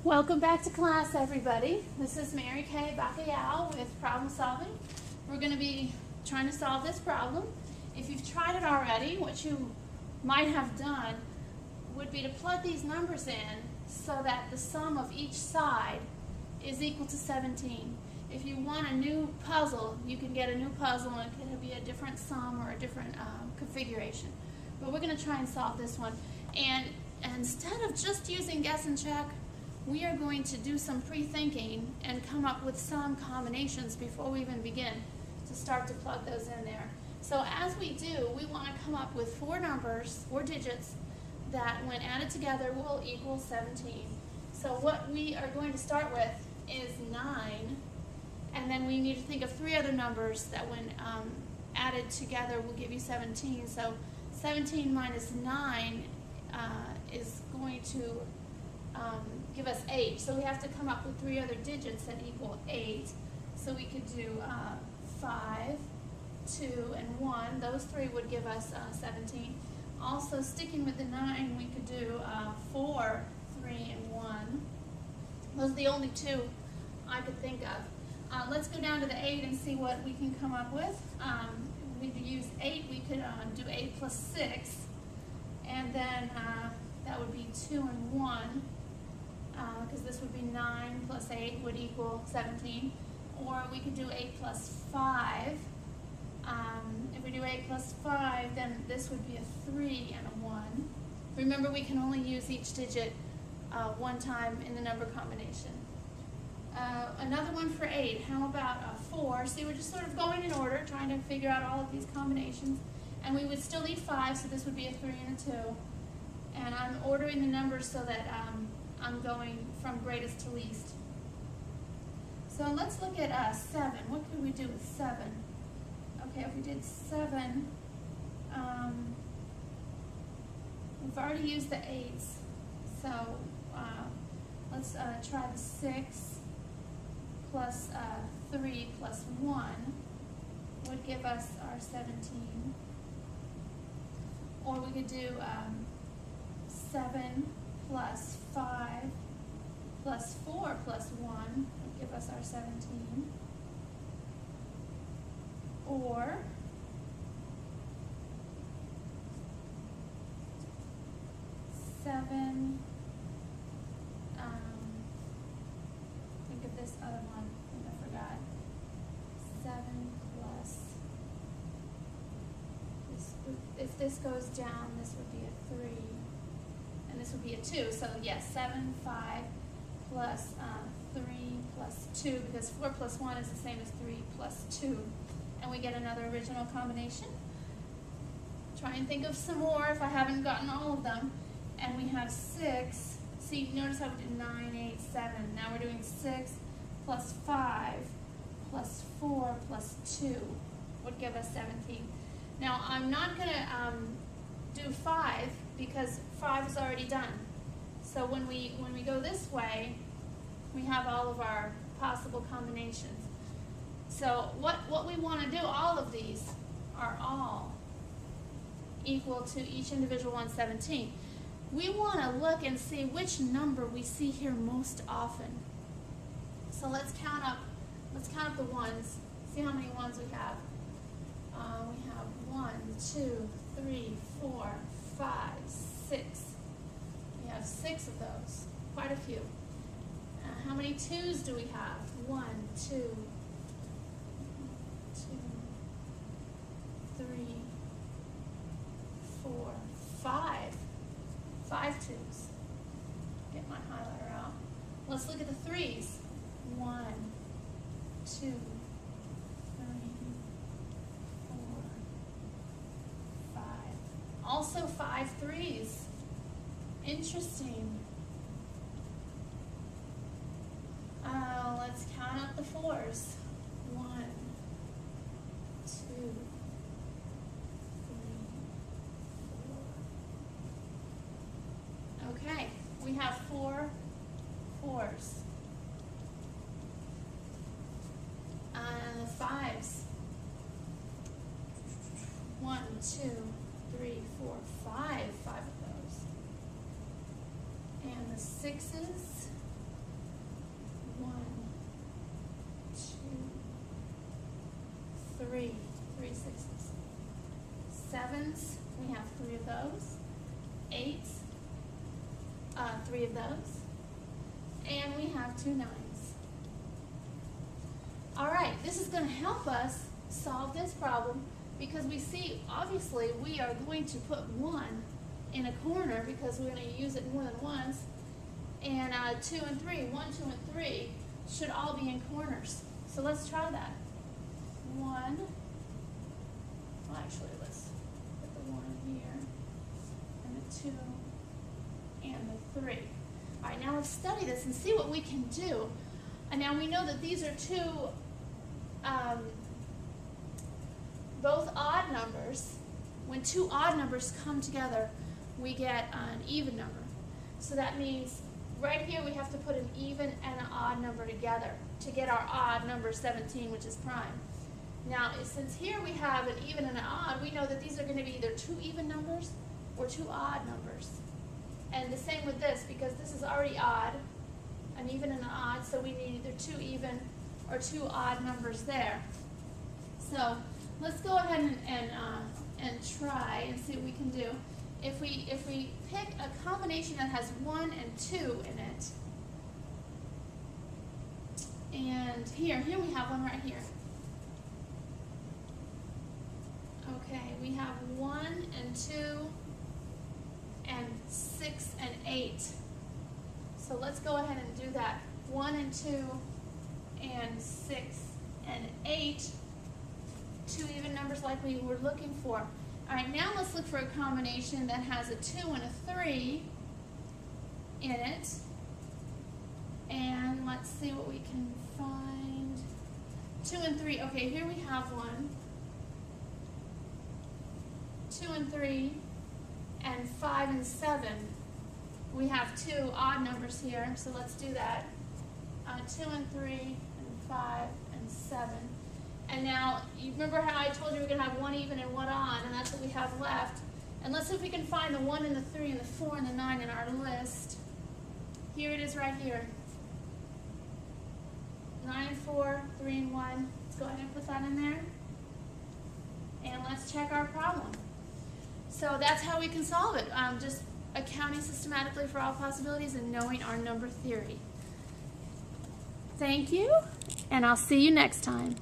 Welcome back to class, everybody. This is Mary Kay Bacayao with Problem Solving. We're going to be trying to solve this problem. If you've tried it already, what you might have done would be to plug these numbers in so that the sum of each side is equal to 17. If you want a new puzzle, you can get a new puzzle and it can be a different sum or a different configuration. But we're going to try and solve this one. And instead of just using guess and check, we are going to do some pre-thinking and come up with some combinations before we even begin to start to plug those in there. So as we do, we want to come up with four numbers, four digits, that when added together will equal 17. So what we are going to start with is 9, and then we need to think of three other numbers that when added together will give you 17. So 17 minus 9 is going to give us 8. So we have to come up with three other digits that equal 8. So we could do 5, 2, and 1. Those three would give us 17. Also, sticking with the 9, we could do 4, 3, and 1. Those are the only two I could think of. Let's go down to the 8 and see what we can come up with. We could use 8. We could do 8 plus 6. And then that would be 2 and 1. Because this would be 9 plus 8 would equal 17. Or we could do 8 plus 5. If we do 8 plus 5, then this would be a 3 and a 1. Remember, we can only use each digit one time in the number combination. Another one for 8. How about 4? See, we're just sort of going in order, trying to figure out all of these combinations. And we would still need 5, so this would be a 3 and a 2. And I'm ordering the numbers so that I'm going from greatest to least. So let's look at 7. What could we do with 7? Okay, if we did 7, we've already used the 8s. So let's try the 6 plus 3 plus 1 would give us our 17. Or we could do 7 plus 5 plus 4 plus 1 would give us our 17. Or seven, think of this other one, I forgot. 7 plus, if this goes down, this would be a 3, and this would be a 2. So yes, 7, 5 plus 3 plus 2, because 4 plus 1 is the same as 3 plus 2. And we get another original combination. Try and think of some more if I haven't gotten all of them. And we have 6. See, notice how we did 9, 8, 7. Now we're doing 6 plus 5 plus 4 plus 2 would give us 17. Now I'm not going to do 5 because 5 is already done. So when we go this way, we have all of our possible combinations. So what we want to do, all of these are all equal to each individual one, 17. We want to look and see which number we see here most often. So let's count up the ones. See how many ones we have. We have 1, 2, 3, 4, 5, 6. We have 6 of those. Quite a few. How many 2s do we have? 1, 2, 2, 3, 4, 5. 5 2s. Get my highlighter out. Let's look at the 3s. 1, 2, 3, 4, 5. Also 5 3s. Interesting. Let's count up the 4s. 1, 2, 3, 4. Okay, we have 4 4s. 5s. 1, 2, 3, 4, 5. 5 of those. And the 6s. 1, 2, 3, 3 sixes. 7s, we have 3 of those. 8s, 3 of those. And we have 2 9s. All right, this is going to help us solve this problem because we see, obviously, we are going to put 1 in a corner because we're going to use it more than once. And 2 and 3, 1, 2, and 3 should all be in corners. So let's try that. 1, well actually let's put the 1 here, and the 2, and the 3. All right, now let's study this and see what we can do. And now we know that these are both odd numbers. When 2 odd numbers come together, we get an even number. So that means right here we have to put an even and an odd number together to get our odd number 17, which is prime. Now, since here we have an even and an odd, we know that these are going to be either 2 even numbers or 2 odd numbers. And the same with this, because this is already odd, an even and an odd, so we need either 2 even or 2 odd numbers there. So let's go ahead and try and see what we can do. If we pick a combination that has 1 and 2 in it, and here we have one right here. Okay, we have 1 and 2 and 6 and 8. So let's go ahead and do that. 1 and 2 and 6 and 8. 2 even numbers like we were looking for. All right, now let's look for a combination that has a 2 and a 3 in it. And let's see what we can find. 2 and 3. Okay, here we have one. 2 and 3 and 5 and 7. We have 2 odd numbers here, so let's do that. 2 and 3 and 5 and 7. And now, you remember how I told you we're going to have 1 even and 1 odd, and that's what we have left. And let's see if we can find the 1 and the 3 and the 4 and the 9 in our list. Here it is right here. 9 and 4, 3 and 1. Let's go ahead and put that in there. And let's check our problem. So that's how we can solve it. Just accounting systematically for all possibilities and knowing our number theory. Thank you, and I'll see you next time.